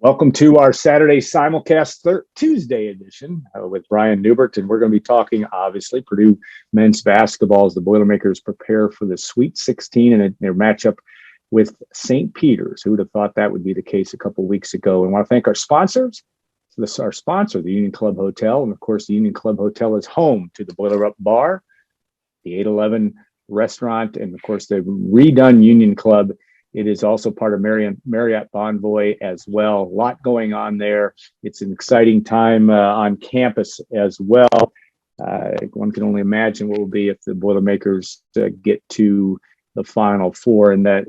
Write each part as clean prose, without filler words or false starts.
Welcome to our Saturday Simulcast Tuesday edition with Brian Neubert, and we're going to be talking, obviously, Purdue men's basketball as the Boilermakers prepare for the Sweet 16 and their matchup with St. Peter's. Who would have thought that would be the case a couple of weeks ago? And I want to thank our sponsors. Our sponsor, the Union Club Hotel, and of course, the Union Club Hotel is home to the Boiler Up Bar, the 811 restaurant, and of course, the redone Union Club. It is also part of Marriott Bonvoy as well. A lot going on there. It's an exciting time on campus as well. One can only imagine what will be if the Boilermakers get to the Final Four. And that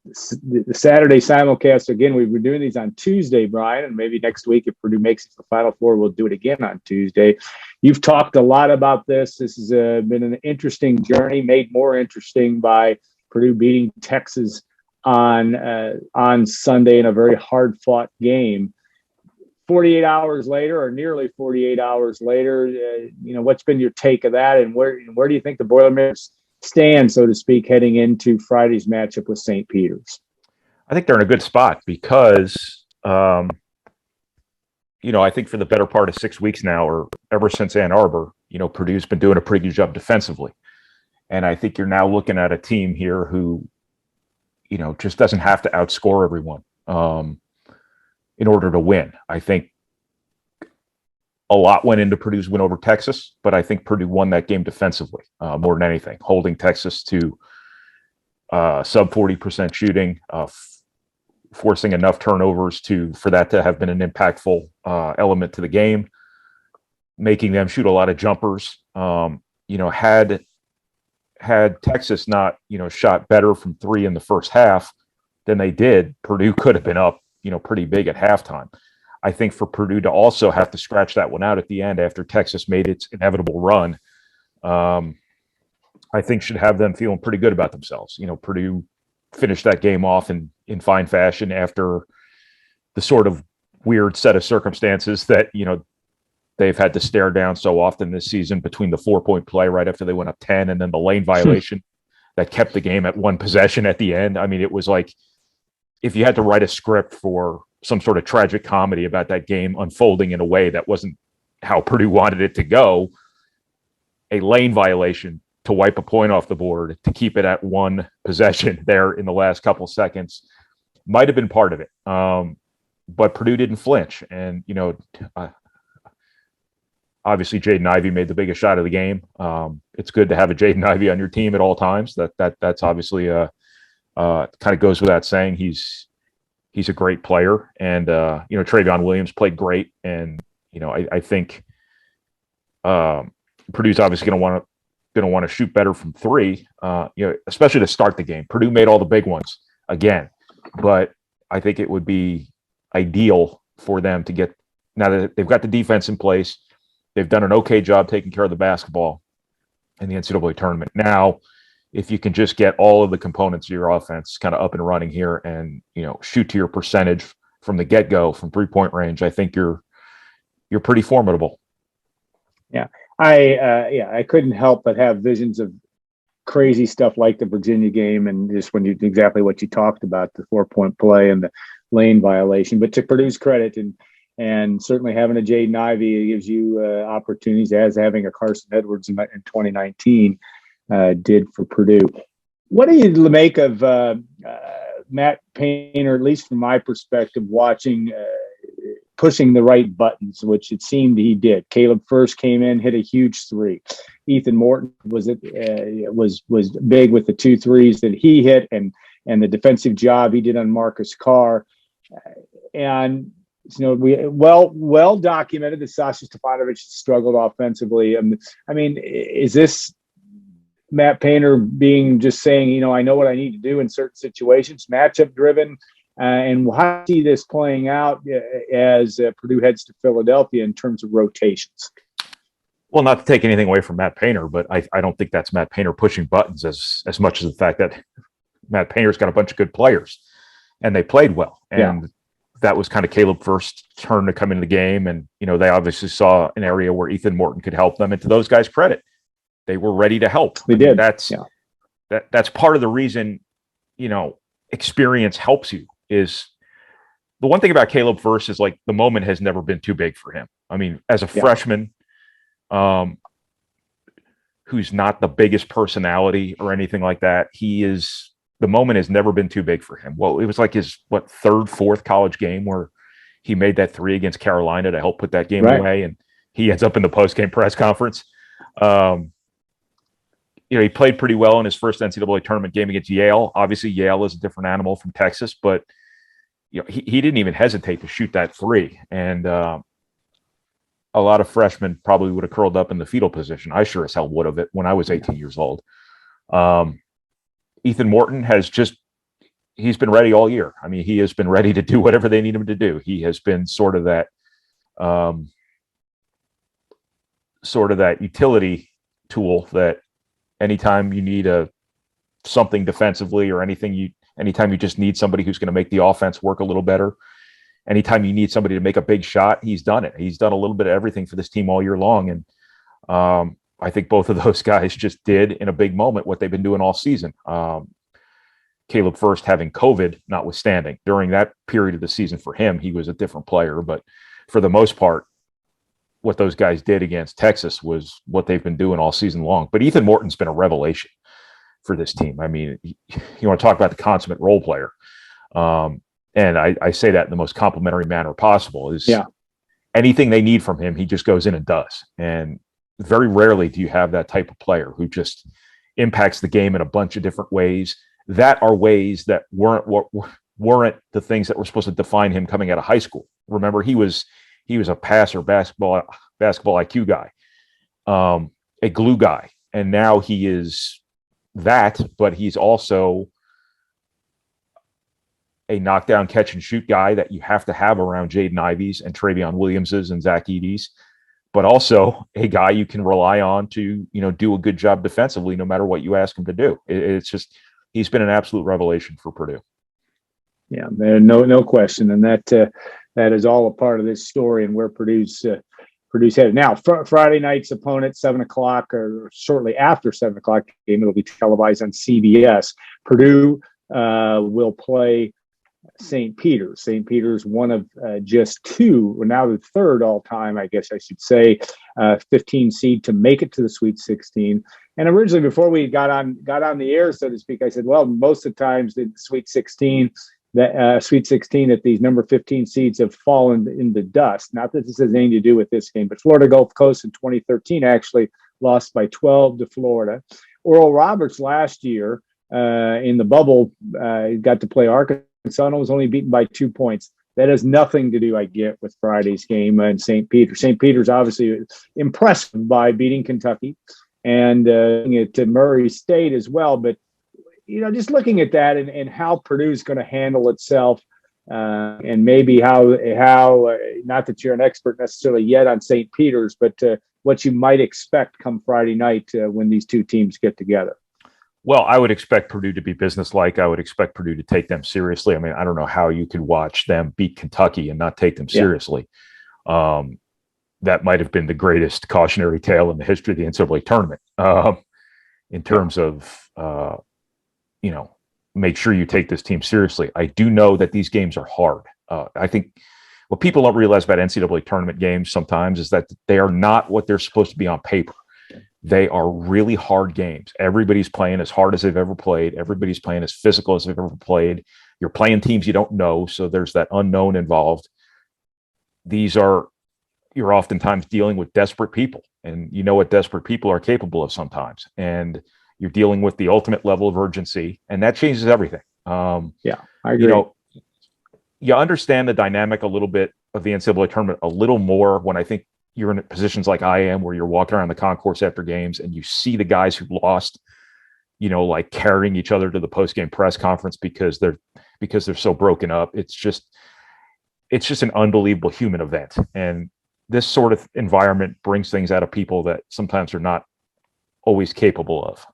the Saturday simulcast, again, we were doing these on Tuesday, Brian, and maybe next week if Purdue makes it to the Final Four, we'll do it again on Tuesday. You've talked a lot about this. This has been an interesting journey, made more interesting by Purdue beating Texas on Sunday in a very hard-fought game. 48 hours later, or nearly 48 hours later, what's been your take of that, and where do you think the Boilermakers stand, so to speak, heading into Friday's matchup with St. Peter's? I think they're in a good spot because, I think for the better part of 6 weeks now, or ever since Ann Arbor, Purdue's been doing a pretty good job defensively. And I think you're now looking at a team here who, just doesn't have to outscore everyone in order to win. I think a lot went into Purdue's win over Texas, but I think Purdue won that game defensively more than anything, holding Texas to sub 40% shooting, forcing enough turnovers for that to have been an impactful element to the game, making them shoot a lot of jumpers. Had Texas not, shot better from three in the first half than they did, Purdue could have been up, pretty big at halftime. I think for Purdue to also have to scratch that one out at the end after Texas made its inevitable run, I think should have them feeling pretty good about themselves. Purdue finished that game off in fine fashion after the sort of weird set of circumstances that, they've had to stare down so often this season between the 4-point play right after they went up 10 and then the lane violation that kept the game at one possession at the end. I mean, it was like if you had to write a script for some sort of tragic comedy about that game unfolding in a way that wasn't how Purdue wanted it to go, a lane violation to wipe a point off the board to keep it at one possession there in the last couple seconds might have been part of it. But Purdue didn't flinch. And, obviously, Jaden Ivey made the biggest shot of the game. It's good to have a Jaden Ivey on your team at all times. That's obviously kind of goes without saying. He's a great player, and Travion Williams played great. And I think Purdue's obviously going to want to shoot better from three. Especially to start the game. Purdue made all the big ones again, but I think it would be ideal for them to get, now that they've got the defense in place. They've done an okay job taking care of the basketball in the NCAA tournament. Now, if you can just get all of the components of your offense kind of up and running here and, shoot to your percentage from the get-go from 3-point range, I think you're pretty formidable. Yeah. I couldn't help but have visions of crazy stuff like the Virginia game and just when exactly what you talked about, the 4-point play and the lane violation. But to Purdue's credit, and certainly having a Jaden Ivey gives you opportunities, as having a Carson Edwards in 2019 did for Purdue. What do you make of Matt Painter, at least from my perspective, watching pushing the right buttons, which it seemed he did? Caleb first came in, hit a huge three. Ethan Morton was big with the 2 threes that he hit, and the defensive job he did on Marcus Carr, and we well documented that Sasha Stefanovic struggled offensively. I mean, is this Matt Painter being just saying, I know what I need to do in certain situations, matchup driven, and how do you see this playing out as Purdue heads to Philadelphia in terms of rotations? Well, not to take anything away from Matt Painter, but I don't think that's Matt Painter pushing buttons as much as the fact that Matt Painter's got a bunch of good players and they played well. And that was kind of Caleb's first turn to come into the game. And, they obviously saw an area where Ethan Morton could help them. And to those guys' credit, they were ready to help. They did. That's part of the reason, experience helps you is the one thing about Caleb Furst is like the moment has never been too big for him. I mean, as a freshman, who's not the biggest personality or anything like that, the moment has never been too big for him. Well, it was like his third, fourth college game where he made that three against Carolina to help put that game away, and he ends up in the post-game press conference. He played pretty well in his first NCAA tournament game against Yale. Obviously, Yale is a different animal from Texas, but he didn't even hesitate to shoot that three. And a lot of freshmen probably would have curled up in the fetal position. I sure as hell would have it when I was 18 years old. Ethan Morton he's been ready all year. I mean, he has been ready to do whatever they need him to do. He has been sort of that utility tool that anytime you need something defensively or anytime you just need somebody who's going to make the offense work a little better, anytime you need somebody to make a big shot, he's done it. He's done a little bit of everything for this team all year long. And I think both of those guys just did in a big moment what they've been doing all season. Caleb Furst having COVID notwithstanding, during that period of the season for him, he was a different player. But for the most part, what those guys did against Texas was what they've been doing all season long. But Ethan Morton's been a revelation for this team. I mean, you want to talk about the consummate role player. And I say that in the most complimentary manner possible. Anything they need from him, he just goes in and does. And very rarely do you have that type of player who just impacts the game in a bunch of different ways that are ways that weren't the things that were supposed to define him coming out of high school. Remember, he was a passer, basketball IQ guy, a glue guy. And now he is that, but he's also a knockdown, catch and shoot guy that you have to have around Jaden Ivey's and Travion Williams's and Zach Edey's, but also a guy you can rely on to, do a good job defensively, no matter what you ask him to do. It's just, he's been an absolute revelation for Purdue. Yeah, no question. And that is all a part of this story and where Purdue's headed. Now, Friday night's opponent, 7:00 or shortly after 7:00 game, it'll be televised on CBS. Purdue will play St. Peter's. St. Peter's, one of just two, or now the third all-time, I guess I should say, 15 seed to make it to the Sweet 16. And originally, before we got on the air, so to speak, I said, well, most of the times the Sweet 16, that these number 15 seeds have fallen in the dust. Not that this has anything to do with this game, but Florida Gulf Coast in 2013 actually lost by 12 to Florida. Oral Roberts last year in the bubble got to play Arkansas and was only beaten by 2 points. That has nothing to do, I get, with Friday's game in St. Peter. St. Peter's obviously impressed by beating Kentucky and to Murray State as well. But, just looking at that and how Purdue's going to handle itself and maybe how not that you're an expert necessarily yet on St. Peter's, but what you might expect come Friday night when these two teams get together. Well, I would expect Purdue to be businesslike. I would expect Purdue to take them seriously. I mean, I don't know how you could watch them beat Kentucky and not take them seriously. That might have been the greatest cautionary tale in the history of the NCAA tournament in terms of, make sure you take this team seriously. I do know that these games are hard. I think what people don't realize about NCAA tournament games sometimes is that they are not what they're supposed to be on paper. They are really hard games. Everybody's playing as hard as they've ever played. Everybody's playing as physical as they've ever played. You're playing teams you don't know, so there's that unknown involved. You're oftentimes dealing with desperate people, and you know what desperate people are capable of sometimes. And you're dealing with the ultimate level of urgency, and that changes everything. I agree. You understand the dynamic a little bit of the NCAA tournament a little more when I think you're in positions like I am, where you're walking around the concourse after games and you see the guys who lost, like carrying each other to the post-game press conference because they're so broken up. It's just an unbelievable human event. And this sort of environment brings things out of people that sometimes are not always capable of.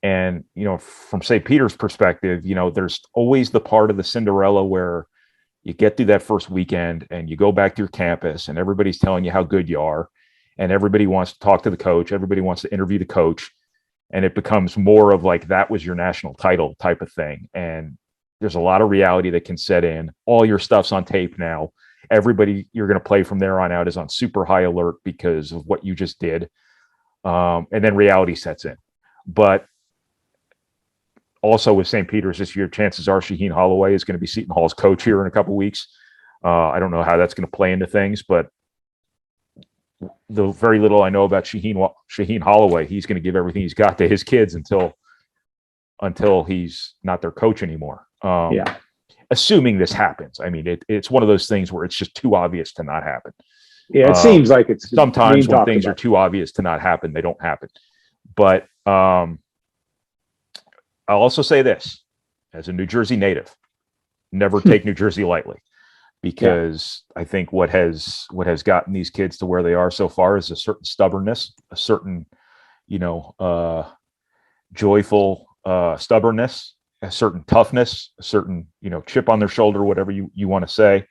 And, from St. Peter's perspective, there's always the part of the Cinderella where you get through that first weekend and you go back to your campus and everybody's telling you how good you are. And everybody wants to talk to the coach. Everybody wants to interview the coach. And it becomes more of like, that was your national title type of thing. And There's a lot of reality that can set in. All your stuff's on tape now. Everybody you're going to play from there on out is on super high alert because of what you just did. And then reality sets in. But also with St. Peter's this year, chances are Shaheen Holloway is going to be Seton Hall's coach here in a couple of weeks. I don't know how that's going to play into things, but the very little I know about Shaheen Holloway, he's going to give everything he's got to his kids until he's not their coach anymore. Assuming this happens. I mean, it's one of those things where it's just too obvious to not happen. Yeah, it seems like it's sometimes when things are too obvious to not happen, they don't happen. But I'll also say this, as a New Jersey native, never take New Jersey lightly, because I think what has gotten these kids to where they are so far is a certain stubbornness, a certain, joyful stubbornness, a certain toughness, a certain, chip on their shoulder, whatever you want to say,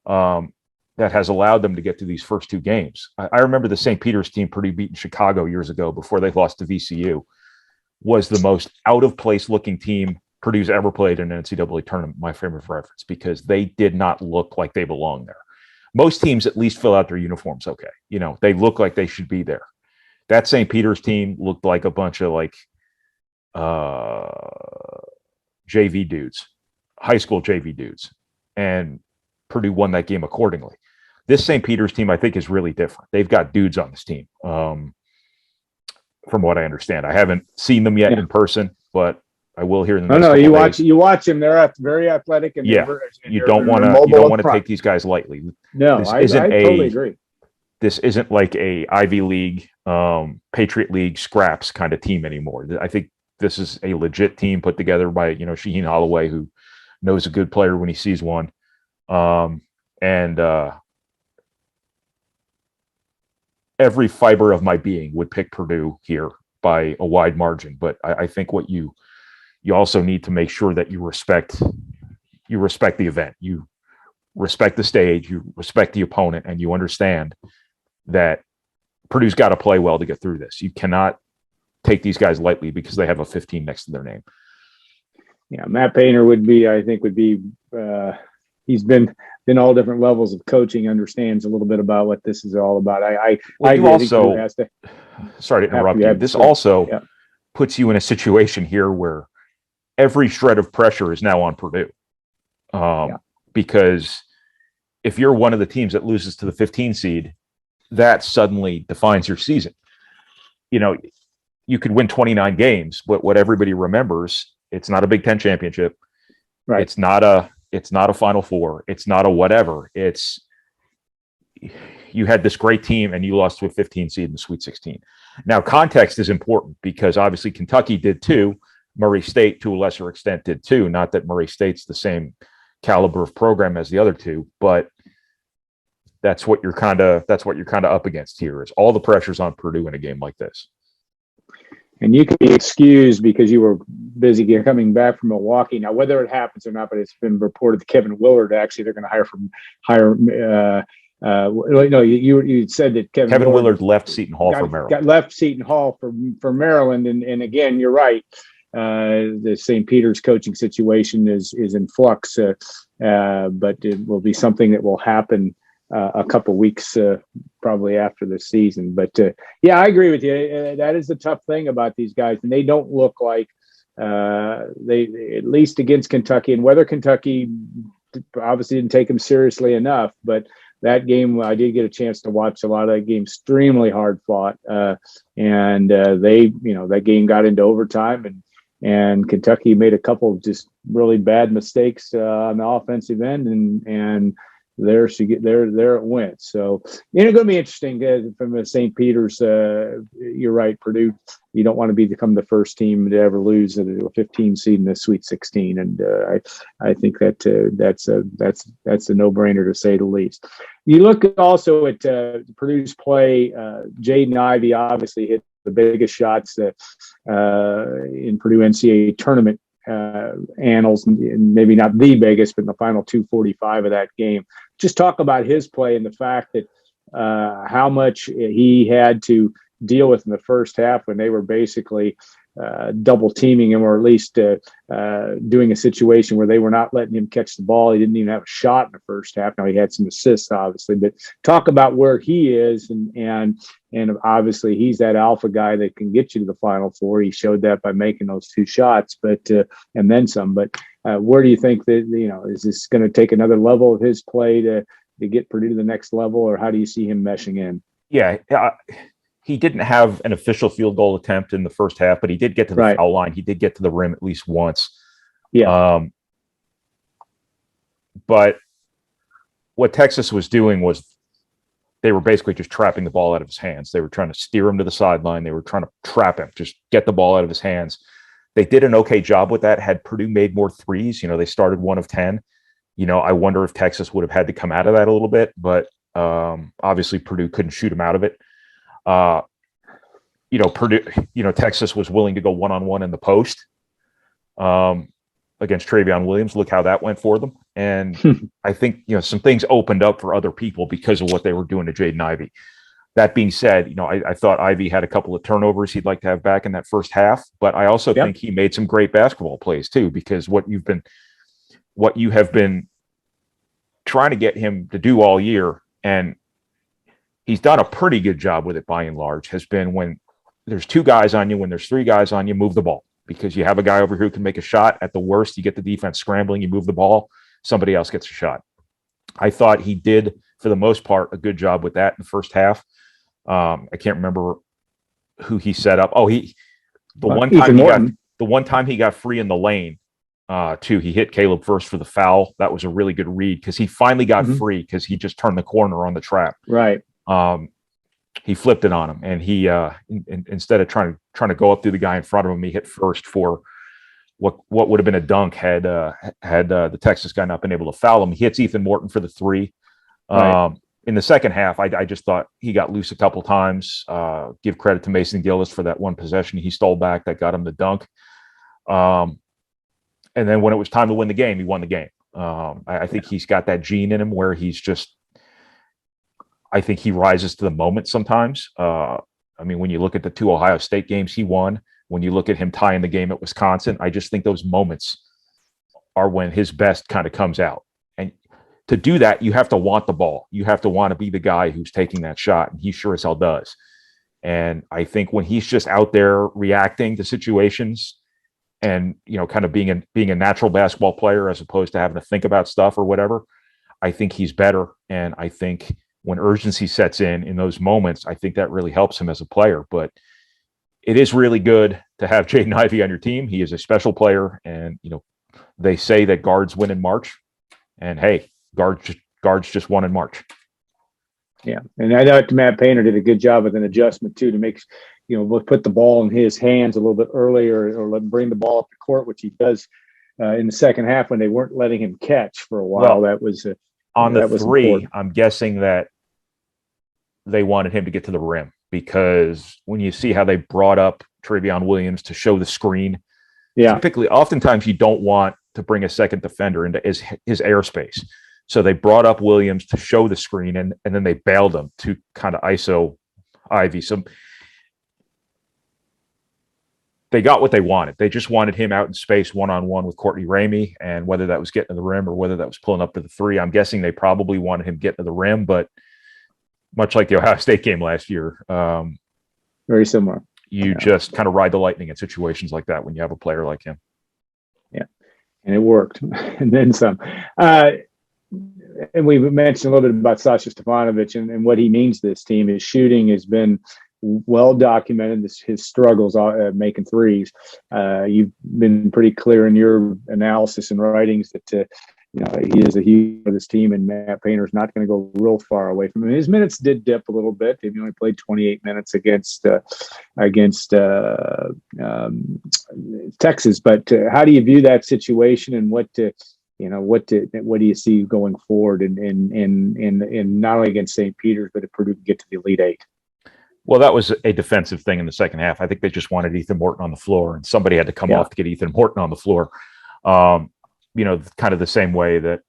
that has allowed them to get to these first two games. I remember the St. Peter's team Purdue beat in Chicago years ago before they lost to VCU was the most out of place looking team Purdue's ever played in an NCAA tournament, my frame of reference, because they did not look like they belong there. Most teams at least fill out their uniforms okay. They look like they should be there. That St. Peter's team looked like a bunch of JV dudes, high school JV dudes, and Purdue won that game accordingly. This St. Peter's team, I think, is really different. They've got dudes on this team, from what I understand. I haven't seen them yet in person, but I will hear in the next couple days. You watch them. They're very athletic, and you don't want to take these guys lightly. No, I totally agree. This isn't like a Ivy League, Patriot League scraps kind of team anymore. I think this is a legit team put together by Shaheen Holloway, who knows a good player when he sees one, and every fiber of my being would pick Purdue here by a wide margin. But I think what you also need to make sure that you respect the event, you respect the stage, you respect the opponent, and you understand that Purdue's got to play well to get through this. You cannot take these guys lightly because they have a 15 next to their name. Yeah, Matt Painter would be he's been all different levels of coaching, understands a little bit about what this is all about. Sorry to interrupt you. This also puts you in a situation here where every shred of pressure is now on Purdue. Because if you're one of the teams that loses to the 15 seed, that suddenly defines your season. You could win 29 games, but what everybody remembers, it's not a Big Ten championship. Right. It's not a Final Four. It's not a whatever. You had this great team and you lost to a 15 seed in the Sweet 16. Now, context is important because obviously Kentucky did too. Murray State, to a lesser extent, did too. Not that Murray State's the same caliber of program as the other two, but that's what you're kind of up against here. Is all the pressure's on Purdue in a game like this. And you can be excused because you were busy coming back from Milwaukee. Now, whether it happens or not, but it's been reported that Kevin Willard, actually, they're going to you said that Kevin Willard left Seton Hall for Maryland. Left Seton Hall for Maryland. And again, you're right. The St. Peter's coaching situation is in flux, but it will be something that will happen a couple weeks probably after the season. But I agree with you. That is the tough thing about these guys, and they don't look like they, at least against Kentucky, and whether Kentucky obviously didn't take them seriously enough, but that game, I did get a chance to watch a lot of that game, extremely hard fought. And that game got into overtime, and Kentucky made a couple of just really bad mistakes on the offensive end, and there it went. So it's going to be interesting from the St. Peter's. You're right, Purdue. You don't want to become the first team to ever lose a 15 seed in the Sweet 16, and I think that's a no-brainer to say the least. You look also at Purdue's play. Jaden Ivey obviously hit the biggest shots in Purdue NCAA Tournament annals, and maybe not the biggest, but in the final 2:45 of that game. Just talk about his play and the fact that how much he had to deal with in the first half when they were basically double teaming him, or at least doing a situation where they were not letting him catch the ball. He didn't even have a shot in the first half. Now he had some assists, obviously, but talk about where he is, and obviously he's that alpha guy that can get you to the Final Four. He showed that by making those 2 shots, but and then some. But where do you think that, is this going to take another level of his play to get Purdue to the next level, or how do you see him meshing in? Yeah. He didn't have an official field goal attempt in the first half, but he did get to the foul line. He did get to the rim at least once. Yeah. But what Texas was doing was they were basically just trapping the ball out of his hands. They were trying to steer him to the sideline. They were trying to trap him, just get the ball out of his hands. They did an okay job with that. Had Purdue made more threes, they started 1 of 10. I wonder if Texas would have had to come out of that a little bit, but obviously Purdue couldn't shoot him out of it. Purdue, Texas was willing to go 1-on-1 in the post against Travion Williams. Look how that went for them. And I think, some things opened up for other people because of what they were doing to Jaden Ivey. That being said, I thought Ivey had a couple of turnovers he'd like to have back in that first half, but I also think he made some great basketball plays too, because what you have been trying to get him to do all year, and he's done a pretty good job with it by and large, has been when there's 2 guys on you, when there's 3 guys on you, move the ball, because you have a guy over here who can make a shot. At the worst, you get the defense scrambling, you move the ball, somebody else gets a shot. I thought he did, for the most part, a good job with that in the first half. I can't remember who he set up. Oh, the one time he got free in the lane, too. He hit Caleb first for the foul. That was a really good read because he finally got free because he just turned the corner on the trap. Right. He flipped it on him, and he instead of trying to go up through the guy in front of him, he hit first for what would have been a dunk had the Texas guy not been able to foul him. He hits Ethan Morton for the 3. Right. In the second half, I just thought he got loose a couple times. Give credit to Mason Gillis for that one possession he stole back that got him the dunk. And then when it was time to win the game, he won the game. I think he's got that gene in him where I think he rises to the moment sometimes. When you look at the 2 Ohio State games he won, when you look at him tying the game at Wisconsin, I just think those moments are when his best kind of comes out. And to do that, you have to want the ball. You have to want to be the guy who's taking that shot, and he sure as hell does. And I think when he's just out there reacting to situations and, kind of being a natural basketball player as opposed to having to think about stuff or whatever, I think he's better. And I think when urgency sets in those moments, I think that really helps him as a player. But it is really good to have Jaden Ivey on your team. He is a special player, and they say that guards win in March, and hey, guards just won in March. Yeah, and I thought Matt Painter did a good job with an adjustment too to make put the ball in his hands a little bit earlier, or let him bring the ball up the court, which he does in the second half when they weren't letting him catch for a while. Well, that was on the 3. Important. I'm guessing that they wanted him to get to the rim, because when you see how they brought up Travion Williams to show the screen, oftentimes you don't want to bring a second defender into his airspace. So they brought up Williams to show the screen, and then they bailed him to kind of ISO Ivey. So they got what they wanted. They just wanted him out in space 1-on-1 with Courtney Ramey, and whether that was getting to the rim or whether that was pulling up to the 3, I'm guessing they probably wanted him getting to the rim, but much like the Ohio State game last year. Very similar. You just kind of ride the lightning in situations like that when you have a player like him. Yeah, and it worked. And then some. And we mentioned a little bit about Sasha Stefanovic and what he means to this team. His shooting has been well documented, his struggles making threes. You've been pretty clear in your analysis and writings that he is a huge for this team, and Matt Painter's not going to go real far away from him. His minutes did dip a little bit. He only played 28 minutes against Texas. But how do you view that situation, and what do you see going forward in not only against St. Peter's, but if Purdue can get to the Elite Eight? Well, that was a defensive thing in the second half. I think they just wanted Ethan Morton on the floor, and somebody had to come off to get Ethan Morton on the floor. Kind of the same way that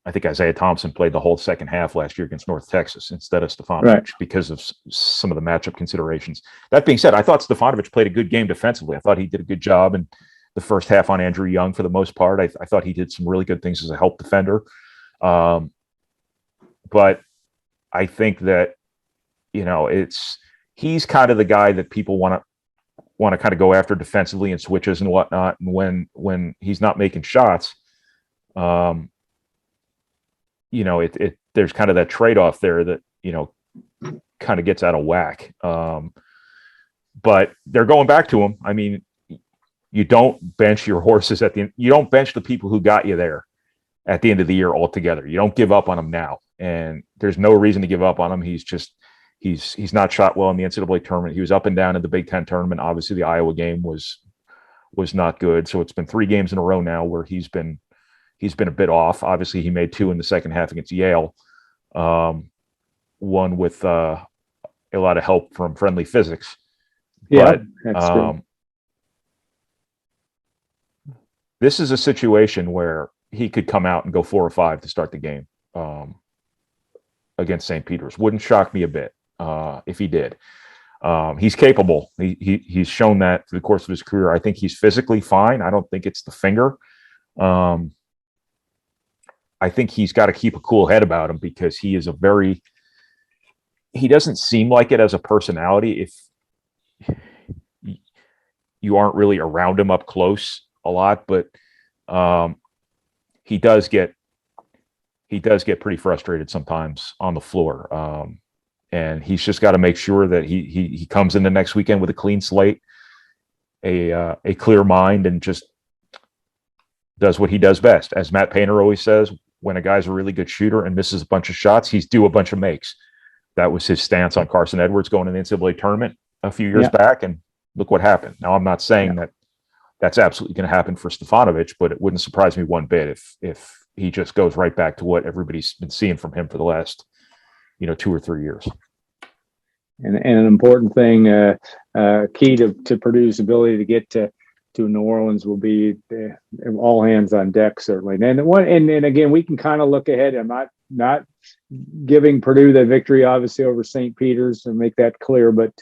I think Isaiah Thompson played the whole second half last year against North Texas instead of Stefanovic because of some of the matchup considerations. That being said, I thought Stefanovic played a good game defensively. I thought he did a good job in the first half on Andrew Young for the most part. I thought he did some really good things as a help defender. But I think that, he's kind of the guy that people want to kind of go after defensively and switches and whatnot. And when he's not making shots, there's kind of that trade-off there that, kind of gets out of whack. But they're going back to him. I mean, you don't bench your horses you don't bench the people who got you there at the end of the year altogether. You don't give up on him now. And there's no reason to give up on him. He's not shot well in the NCAA tournament. He was up and down in the Big Ten tournament. Obviously the Iowa game was not good. So it's been 3 games in a row now where he's been a bit off. Obviously he made 2 in the second half against Yale. One with a lot of help from friendly physics. Yeah, that's true. This is a situation where he could come out and go 4 or 5 to start the game against St. Peter's. Wouldn't shock me a bit if he did. He's capable. He's shown that through the course of his career. I think he's physically fine. I don't think it's the finger. I think he's got to keep a cool head about him because he doesn't seem like it as a personality if you aren't really around him up close a lot, but he does get pretty frustrated sometimes on the floor. And he's just got to make sure that he comes in the next weekend with a clean slate, a clear mind, and just does what he does best. As Matt Painter always says, when a guy's a really good shooter and misses a bunch of shots, he's due a bunch of makes. That was his stance on Carson Edwards going to the NCAA tournament a few years back, and look what happened. Now, I'm not saying that that's absolutely going to happen for Stefanovic, but it wouldn't surprise me one bit if he just goes right back to what everybody's been seeing from him for the last, 2 or 3 years. And an important thing, key to Purdue's ability to get to New Orleans will be all hands on deck, certainly. And again, we can kind of look ahead. I'm not giving Purdue the victory, obviously, over St. Peter's, and make that clear, but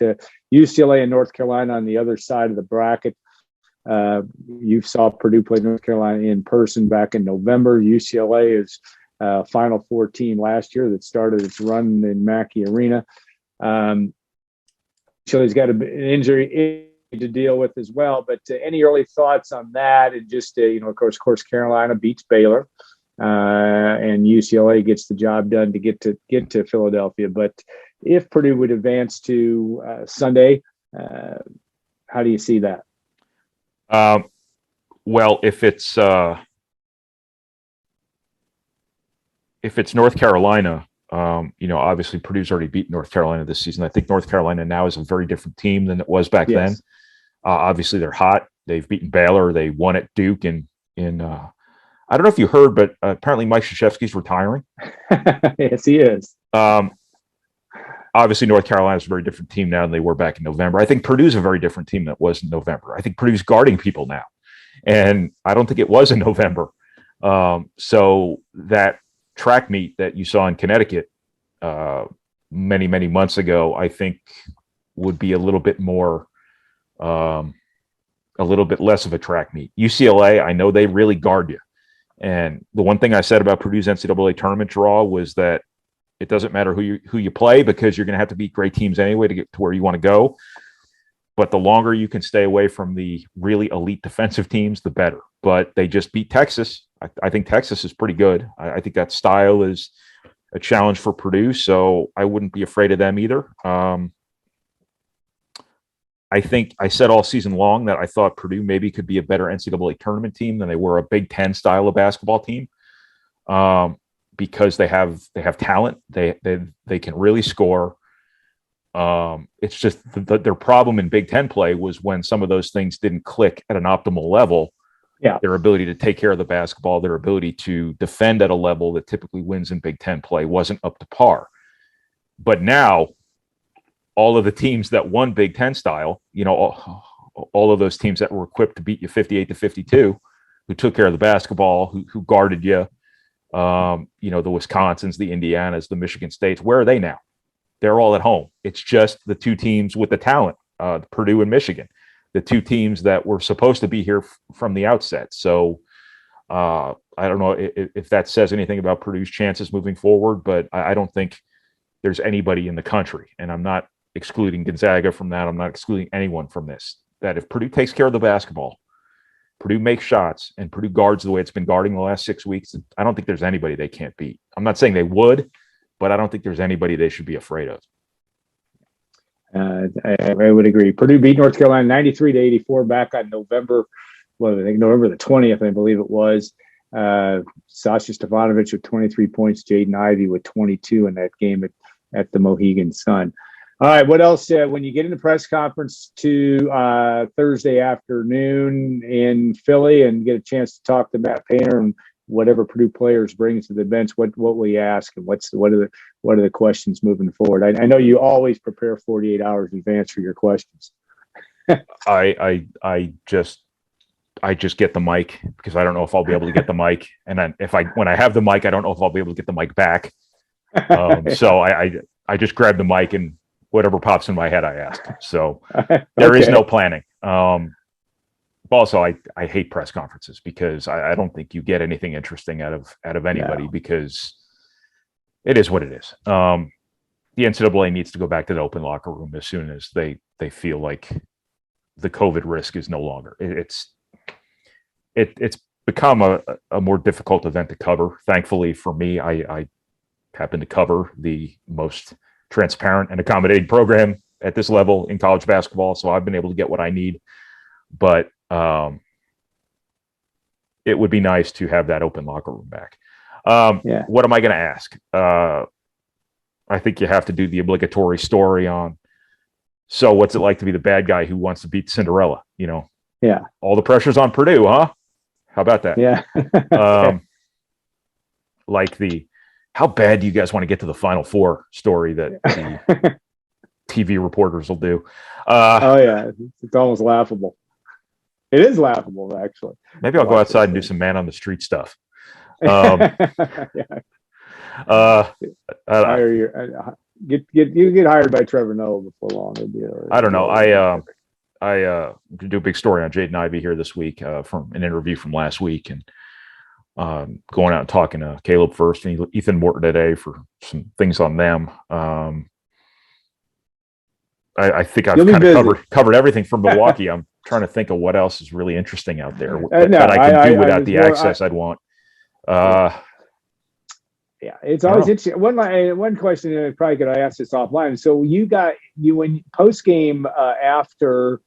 UCLA and North Carolina on the other side of the bracket. You saw Purdue play North Carolina in person back in November. UCLA is Final Four team last year that started its run in Mackey Arena. UCLA's got an injury to deal with as well. But any early thoughts on that? And just of course, Carolina beats Baylor, and UCLA gets the job done to get to Philadelphia. But if Purdue would advance to Sunday, how do you see that? Well, if it's North Carolina, obviously Purdue's already beaten North Carolina this season. I think North Carolina now is a very different team than it was back then. Obviously they're hot. They've beaten Baylor. They won at Duke in I don't know if you heard, but apparently Mike Krzyzewski's retiring. Yes, he is. Obviously North Carolina is a very different team now than they were back in November. I think Purdue's a very different team than it was in November. I think Purdue's guarding people now, and I don't think it was in November. So that track meet that you saw in Connecticut many, many months ago, I think would be a little bit less of a track meet. UCLA, I know they really guard you. And the one thing I said about Purdue's NCAA tournament draw was that it doesn't matter who you play, because you're going to have to beat great teams anyway to get to where you want to go. But the longer you can stay away from the really elite defensive teams, the better. But they just beat Texas. I think Texas is pretty good. I think that style is a challenge for Purdue, so I wouldn't be afraid of them either. I think I said all season long that I thought Purdue maybe could be a better NCAA tournament team than they were a Big Ten style of basketball team, because they have talent. They can really score. It's just their problem in Big Ten play was when some of those things didn't click at an optimal level. Yeah, their ability to take care of the basketball, their ability to defend at a level that typically wins in Big Ten play wasn't up to par. But now, all of the teams that won Big Ten style, all of those teams that were equipped to beat you 58-52, who took care of the basketball, who guarded you, The Wisconsins, the Indianas, the Michigan States. Where are they now? They're all at home. It's just the two teams with the talent, Purdue and Michigan, the two teams that were supposed to be here from the outset. So I don't know if that says anything about Purdue's chances moving forward, but I don't think there's anybody in the country, and I'm not excluding Gonzaga from that. I'm not excluding anyone from this, that if Purdue takes care of the basketball, Purdue makes shots, and Purdue guards the way it's been guarding the last 6 weeks, I don't think there's anybody they can't beat. I'm not saying they would, but I don't think there's anybody they should be afraid of. I would agree. Purdue beat North Carolina 93-84 back on November the 20th, I believe it was. Sasha Stefanovic with 23 points, Jaden Ivey with 22 in that game at the Mohegan Sun. All right, what else? When you get in the press conference to Thursday afternoon in Philly and get a chance to talk to Matt Painter and whatever Purdue players brings to the bench, what will you ask, and what are the questions moving forward? I know you always prepare 48 hours in advance for your questions. I just get the mic because I don't know if I'll be able to get the mic, and then when I have the mic, I don't know if I'll be able to get the mic back. So I just grab the mic and whatever pops in my head, I ask. So there is no planning. Also, I hate press conferences because I don't think you get anything interesting out of anybody because it is what it is. The NCAA needs to go back to the open locker room as soon as they feel like the COVID risk is no longer. It's become a more difficult event to cover. Thankfully for me, I happen to cover the most transparent and accommodating program at this level in college basketball, so I've been able to get what I need. But it would be nice to have that open locker room back. What am I going to ask? I think you have to do the obligatory story on, so what's it like to be the bad guy who wants to beat Cinderella? All the pressure's on Purdue, huh? How about that? Like how bad do you guys want to get to the Final Four story that the TV reporters will do? It's almost laughable. It is laughable, actually. Maybe I'll go outside and do some man on the street stuff. Hire you get hired by Trevor Noah before long. I don't know. I could do a big story on Jaden Ivey here this week from an interview from last week, and going out and talking to Caleb First and Ethan Morton today for some things on them. I think I've kind of covered everything from Milwaukee. I'm trying to think of what else is really interesting out there that I can do without the access I'd want. It's always interesting. One question, I probably could ask this offline. So when post game after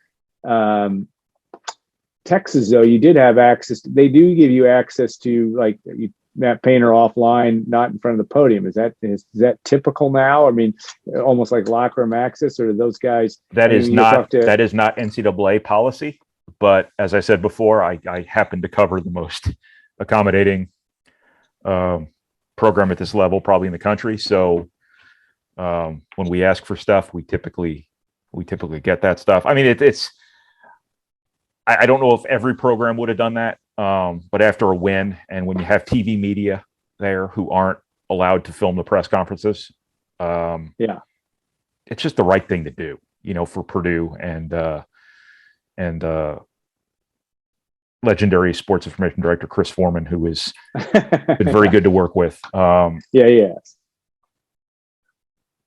Texas, though, you did have access. They do give you access to Matt Painter offline, not in front of the podium. Is that typical now? I mean, almost like locker room access, or do those guys? That is not NCAA policy. But as I said before, I happen to cover the most accommodating program at this level, probably in the country. So when we ask for stuff, we typically get that stuff. I mean, it's. I don't know if every program would have done that, but after a win, and when you have TV media there who aren't allowed to film the press conferences, it's just the right thing to do, for Purdue and legendary sports information director Chris Foreman, who has been very good to work with.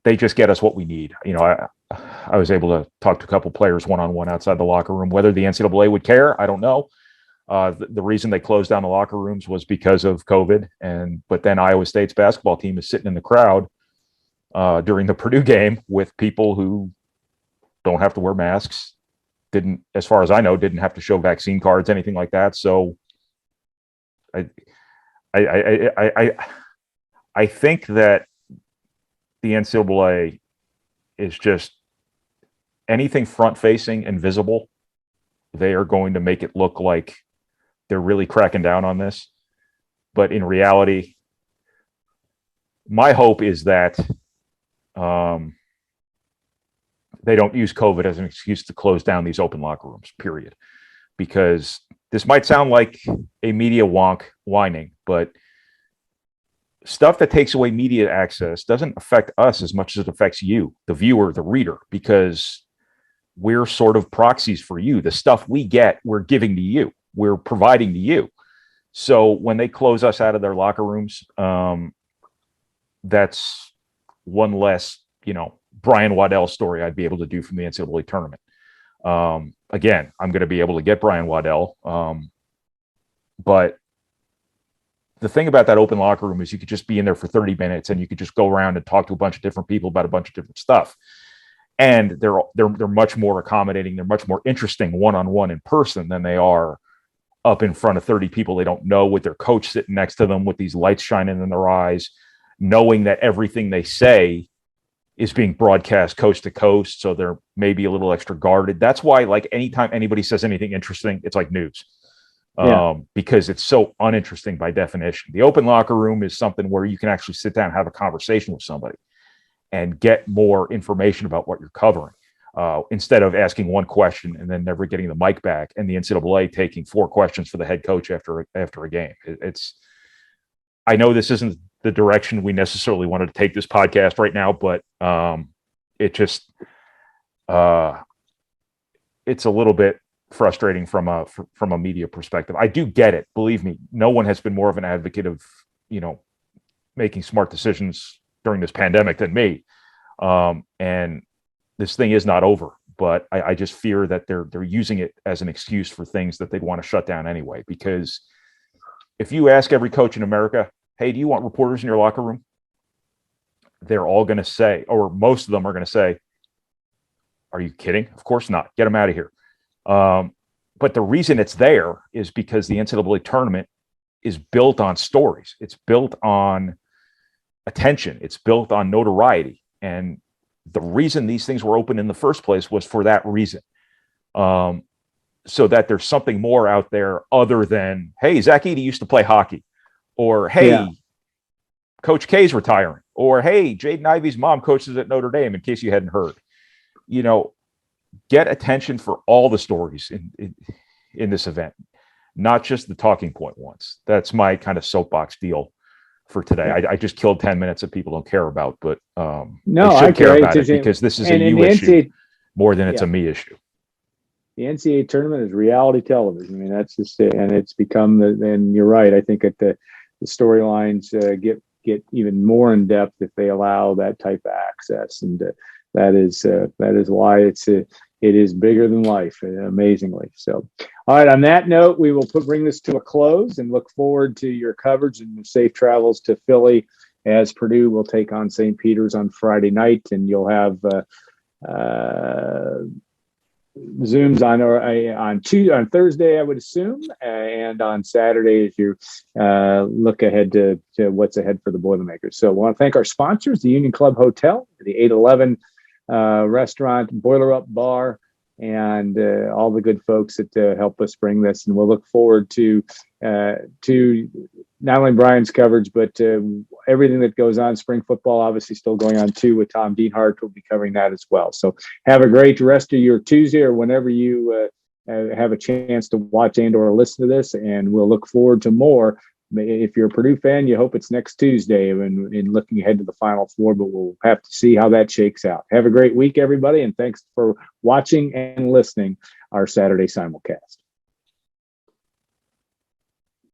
They just get us what we need. I was able to talk to a couple players one-on-one outside the locker room. Whether the NCAA would care, I don't know. The reason they closed down the locker rooms was because of COVID. But then Iowa State's basketball team is sitting in the crowd during the Purdue game with people who don't have to wear masks, as far as I know, didn't have to show vaccine cards, anything like that. So I think that the NCAA is just anything front-facing and visible. They are going to make it look like they're really cracking down on this. But in reality, my hope is that they don't use COVID as an excuse to close down these open locker rooms, period. Because this might sound like a media wonk whining, but stuff that takes away media access doesn't affect us as much as it affects you, the viewer, the reader, because we're sort of proxies for you. The stuff we get, we're giving to you, we're providing to you. So when they close us out of their locker rooms, that's one less, Brian Waddell story I'd be able to do from the NCAA tournament. Again, I'm going to be able to get Brian Waddell. But the thing about that open locker room is you could just be in there for 30 minutes and you could just go around and talk to a bunch of different people about a bunch of different stuff. And they're much more accommodating. They're much more interesting one-on-one in person than they are up in front of 30 people they don't know, with their coach sitting next to them with these lights shining in their eyes, knowing that everything they say is being broadcast coast to coast. So they're maybe a little extra guarded. That's why, like, anytime anybody says anything interesting, it's like news. Because it's so uninteresting by definition. The open locker room is something where you can actually sit down and have a conversation with somebody and get more information about what you're covering, instead of asking one question and then never getting the mic back, and the NCAA taking 4 questions for the head coach after a game. I know this isn't the direction we necessarily wanted to take this podcast right now, but it just it's a little bit frustrating from a media perspective. I do get it. Believe me, no one has been more of an advocate of, making smart decisions during this pandemic than me. And this thing is not over, but I just fear that they're using it as an excuse for things that they'd want to shut down anyway. Because if you ask every coach in America, hey, do you want reporters in your locker room? They're all going to say, or most of them are going to say, are you kidding? Of course not. Get them out of here. But the reason it's there is because the NCAA tournament is built on stories. It's built on attention. It's built on notoriety. And the reason these things were open in the first place was for that reason. So that there's something more out there other than, hey, Zach Edey used to play hockey, or, hey, Coach K's retiring, or, hey, Jaden Ivey's mom coaches at Notre Dame, in case you hadn't heard. Get attention for all the stories in this event, not just the talking point ones. That's my kind of soapbox deal for today. I just killed 10 minutes that people don't care about, but no, they should care about it, and because this is a you issue more than it's a me issue. The NCAA tournament is reality television. I mean, that's just it. And it's become and you're right. I think that the storylines get even more in depth if they allow that type of access. And that is why it is bigger than life, amazingly. So, all right, on that note, we will bring this to a close and look forward to your coverage and safe travels to Philly, as Purdue will take on St. Peter's on Friday night. And you'll have Zooms on Thursday, I would assume, and on Saturday as you look ahead to what's ahead for the Boilermakers. So I want to thank our sponsors, the Union Club Hotel, the 811 restaurant, Boiler Up Bar, and all the good folks that help us bring this. And we'll look forward to not only Brian's coverage, but everything that goes on. Spring football obviously still going on too, with Tom Dienhart. We'll be covering that as well. So have a great rest of your Tuesday, or whenever you have a chance to watch and or listen to this, and we'll look forward to more. If you're a Purdue fan, you hope it's next Tuesday in looking ahead to the Final Four, but we'll have to see how that shakes out. Have a great week, everybody, and thanks for watching and listening our Saturday Simulcast.